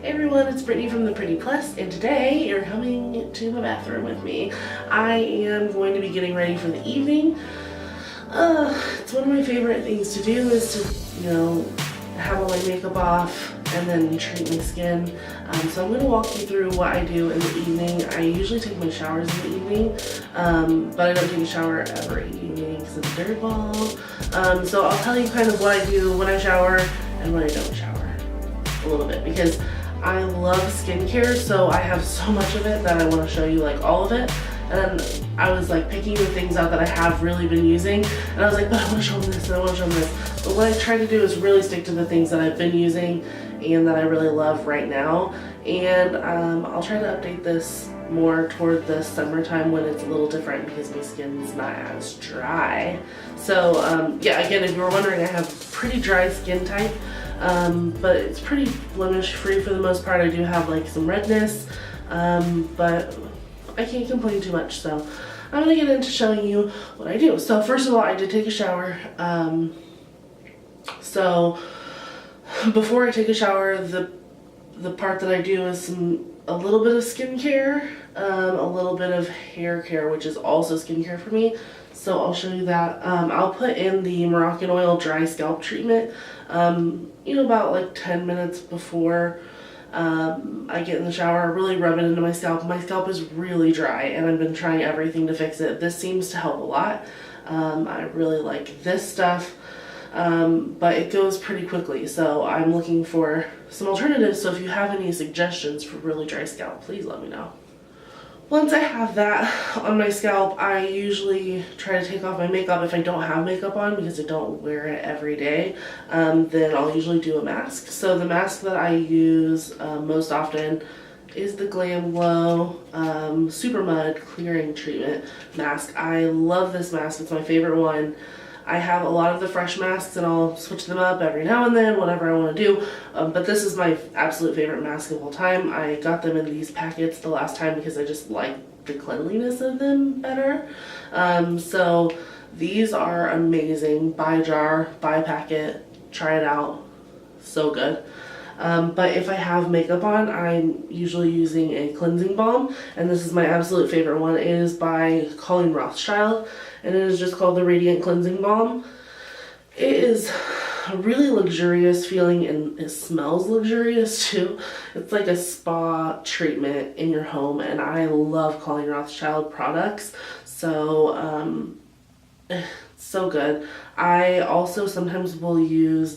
Hey everyone, it's Brittney from the Pretty Plus, and today you're coming to my bathroom with me. I am going to be getting ready for the evening. It's one of my favorite things to do is to, have all my makeup off and then treat my skin. So I'm going to walk you through what I do in the evening. I usually take my showers in the evening, but I don't take a shower every evening because it's a dirt ball. So I'll tell you kind of what I do when I shower and when I don't shower a little bit, because I love skincare, so I have so much of it that I want to show you like all of it. And I was like picking the things out that I have really been using, and I was like, but I want to show them this and I want to show them this. But what I try to do is really stick to the things that I've been using and that I really love right now. And I'll try to update this more toward the summertime when it's a little different because my skin's not as dry. So yeah, again, if you were wondering, I have pretty dry skin type. But it's pretty blemish free for the most part. I do have like some redness, but I can't complain too much. So I'm gonna get into showing you what I do. So first of all, I did take a shower. So before I take a shower, the part that I do is a little bit of skincare, a little bit of hair care, which is also skincare for me. So I'll show you that. I'll put in the Moroccan oil dry scalp treatment, about like 10 minutes before I get in the shower. Really rub it into my scalp. My scalp is really dry and I've been trying everything to fix it. This seems to help a lot. I really like this stuff, but it goes pretty quickly. So I'm looking for some alternatives. So if you have any suggestions for really dry scalp, please let me know. Once I have that on my scalp, I usually try to take off my makeup if I don't have makeup on, because I don't wear it every day. Then I'll usually do a mask. So the mask that I use most often is the Glam Glow Super Mud Clearing Treatment Mask. I love this mask. It's my favorite one. I have a lot of the fresh masks and I'll switch them up every now and then, whatever I want to do. But this is my absolute favorite mask of all time. I got them in these packets the last time because I just like the cleanliness of them better. So these are amazing. Buy a jar, buy a packet, try it out. So good. But if I have makeup on, I'm usually using a cleansing balm, and this is my absolute favorite one. It is by Colleen Rothschild, and it is just called the Radiant Cleansing Balm. It is really luxurious feeling, and it smells luxurious too. It's like a spa treatment in your home, and I love Colleen Rothschild products, so it's so good. I also sometimes will use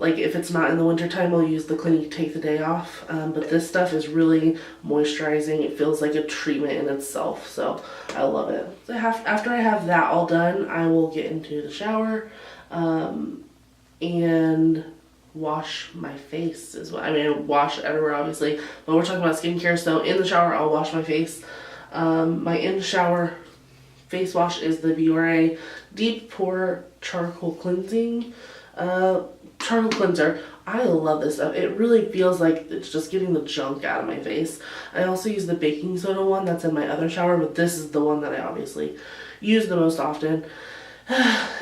if it's not in the wintertime, I'll use the Clinique Take the Day Off. But this stuff is really moisturizing. It feels like a treatment in itself, so I love it. So after I have that all done, I will get into the shower and wash my face as well. I mean, wash everywhere obviously, but we're talking about skincare, so in the shower I'll wash my face. My in-shower face wash is the Biore Deep Pore Charcoal Cleansing charcoal cleanser. I love this stuff. It really feels like it's just getting the junk out of my face. I also use the baking soda one that's in my other shower, but this is the one that I obviously use the most often.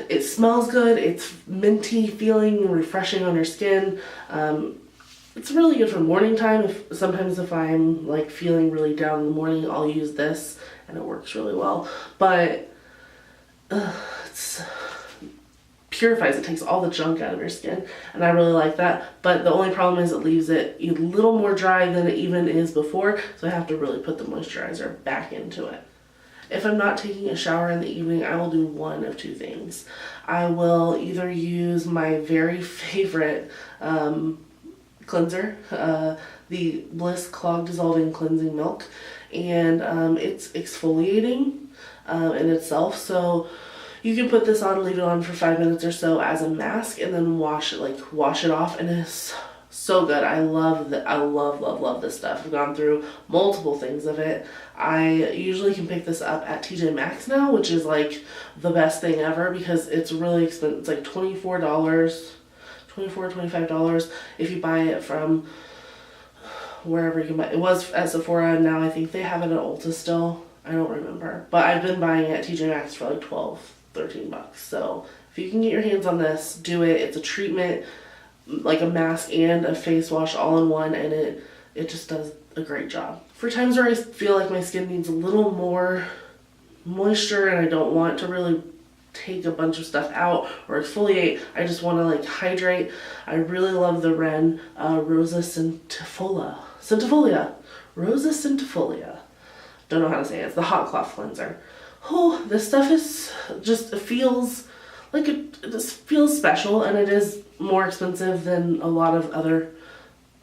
It smells good. It's minty feeling, refreshing on your skin. It's really good for morning time. Sometimes if I'm like feeling really down in the morning, I'll use this and it works really well. But it's purifies. It takes all the junk out of your skin, and I really like that. But the only problem is it leaves it a little more dry than it even is before, so I have to really put the moisturizer back into it. If I'm not taking a shower in the evening, I will do one of two things. I will either use my very favorite cleanser, the Bliss Clog Dissolving Cleansing Milk, and it's exfoliating in itself, so you can put this on, leave it on for 5 minutes or so as a mask, and then wash it off, and it's so good. I love this stuff. I've gone through multiple things of it. I usually can pick this up at TJ Maxx now, which is like the best thing ever because it's really expensive. It's like $24, $25 if you buy it from wherever you can buy it. It was at Sephora, and now I think they have it at Ulta still. I don't remember, but I've been buying it at TJ Maxx for like $12, $13. So if you can get your hands on this, do it. It's a treatment. like a mask and a face wash all in one, and it just does a great job. For times where I feel like my skin needs a little more moisture and I don't want to really take a bunch of stuff out or exfoliate, I just want to like hydrate, I really love the Ren Rosa Centifolia. Rosa Centifolia. Don't know how to say it. It's the hot cloth cleanser. Oh, this stuff is just, it feels like it just feels special, and it is more expensive than a lot of other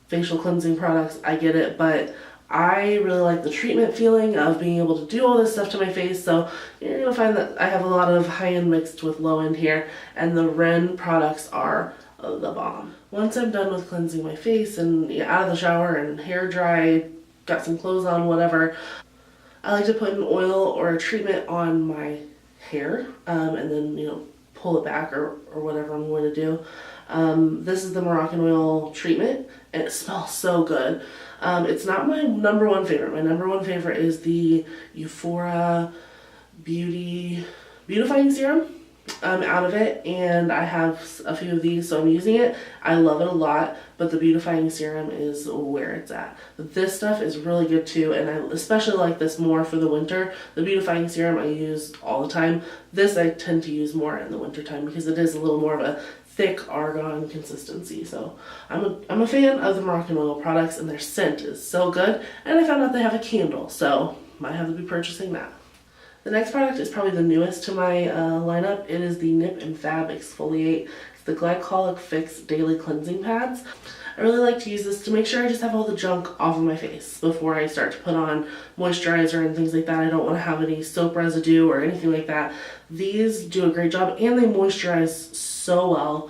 facial cleansing products. I get it, but I really like the treatment feeling of being able to do all this stuff to my face. So you're gonna find that I have a lot of high-end mixed with low-end here, and the Ren products are the bomb. Once I'm done with cleansing my face and out of the shower and hair dry, got some clothes on, whatever, I like to put an oil or a treatment on my hair, and then, you know, pull it back or whatever I'm going to do. This is the Moroccan oil treatment, and it smells so good. It's not my number one favorite. My number one favorite is the Euphoria Beautifying Serum out of it, and I have a few of these, so I'm using it. I love it a lot, but the Beautifying Serum is where it's at. This stuff is really good too, and I especially like this more for the winter. The Beautifying Serum I use all the time. This I tend to use more in the winter time because it is a little more of a thick argan consistency. So I'm a fan of the Moroccan oil products, and their scent is so good, and I found out they have a candle, so might have to be purchasing that. The next product is probably the newest to my lineup. It is the Nip and Fab Exfoliate. It's the Glycolic Fix Daily Cleansing Pads. I really like to use this to make sure I just have all the junk off of my face before I start to put on moisturizer and things like that. I don't want to have any soap residue or anything like that. These do a great job, and they moisturize so well.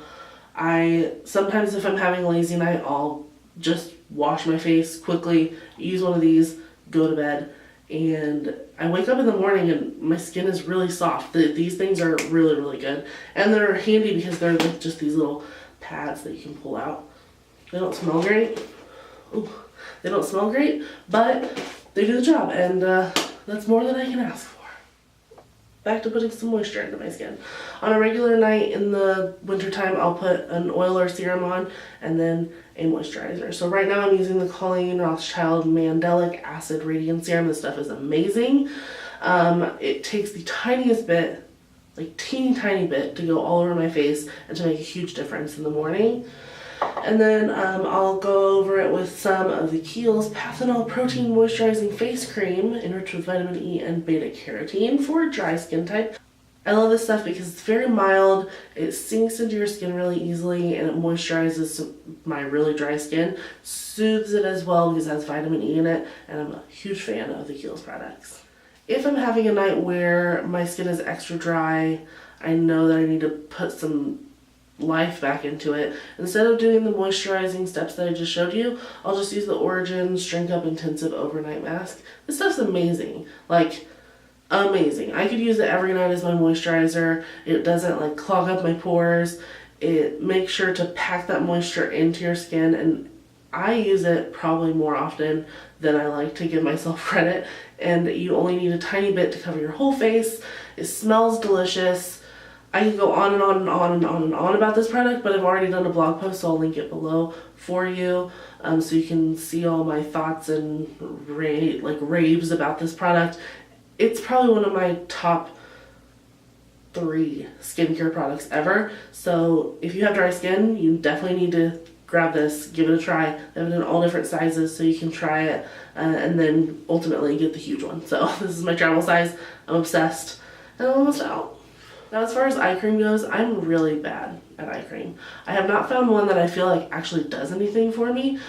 Sometimes if I'm having a lazy night, I'll just wash my face quickly, use one of these, go to bed, and I wake up in the morning and my skin is really soft. These things are really, really good. And they're handy because they're like just these little pads that you can pull out. They don't smell great. Ooh, they don't smell great, but they do the job, and that's more than I can ask for. Back to putting some moisture into my skin. On a regular night in the wintertime, I'll put an oil or serum on and then a moisturizer. So right now I'm using the Colleen Rothschild Mandelic Acid Radiance Serum. This stuff is amazing. It takes the tiniest bit, like teeny tiny bit, to go all over my face and to make a huge difference in the morning. And then I'll go over it with some of the Kiehl's Pathanol Protein Moisturizing Face Cream, enriched with vitamin E and beta-carotene for dry skin type. I love this stuff because it's very mild, it sinks into your skin really easily, and it moisturizes my really dry skin, soothes it as well because it has vitamin E in it, and I'm a huge fan of the Kiehl's products. If I'm having a night where my skin is extra dry, I know that I need to put some life back into it. Instead of doing the moisturizing steps that I just showed you, I'll just use the Origins Shrink Up Intensive Overnight Mask. This stuff's amazing. Like, amazing. I could use it every night as my moisturizer. It doesn't like clog up my pores. It makes sure to pack that moisture into your skin, and I use it probably more often than I like to give myself credit, and you only need a tiny bit to cover your whole face. It smells delicious. I can go on and on and on and on and on about this product, but I've already done a blog post, so I'll link it below for you, so you can see all my thoughts and raves about this product. It's probably one of my top 3 skincare products ever, so if you have dry skin, you definitely need to grab this, give it a try. They have it in all different sizes, so you can try it, and then ultimately get the huge one. So this is my travel size. I'm obsessed, and I'm almost out. Now, as far as eye cream goes, I'm really bad at eye cream. I have not found one that I feel like actually does anything for me.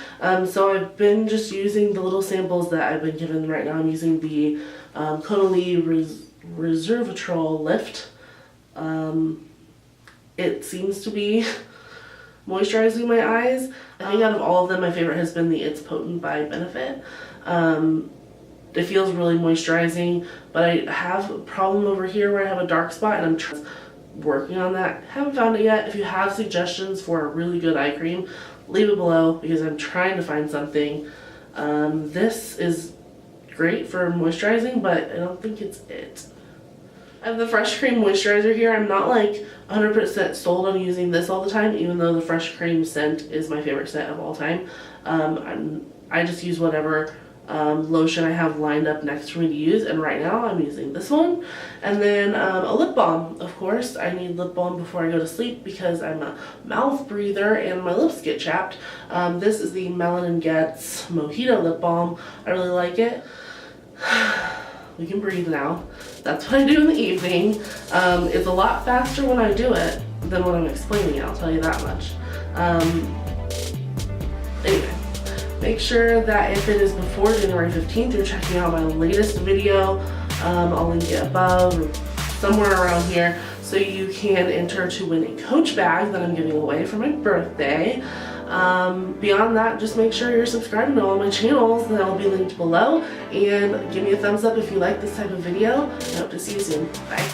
So I've been just using the little samples that I've been given. Right now I'm using the Caudalie Resveratrol Lift. It seems to be moisturizing my eyes. I think out of all of them, my favorite has been the It's Potent by Benefit. It feels really moisturizing, but I have a problem over here where I have a dark spot, and I'm working on that. Haven't found it yet. If you have suggestions for a really good eye cream, leave it below because I'm trying to find something. This is great for moisturizing, but I don't think it's it. I have the Fresh Cream moisturizer here. I'm not like 100% sold on using this all the time, even though the Fresh Cream scent is my favorite scent of all time. I just use whatever lotion I have lined up next for me to use, and right now I'm using this one. And then a lip balm. Of course, I need lip balm before I go to sleep because I'm a mouth breather and my lips get chapped. This is the Melanin Gets Mojito lip balm. I really like it. We can breathe now. That's what I do in the evening. It's a lot faster when I do it than when I'm explaining it, I'll tell you that much. Anyway, make sure that if it is before January 15th, you're checking out my latest video. I'll link it above or somewhere around here so you can enter to win a Coach bag that I'm giving away for my birthday. Beyond that, just make sure you're subscribed to all my channels that will be linked below, and give me a thumbs up if you like this type of video. I hope to see you soon. Bye.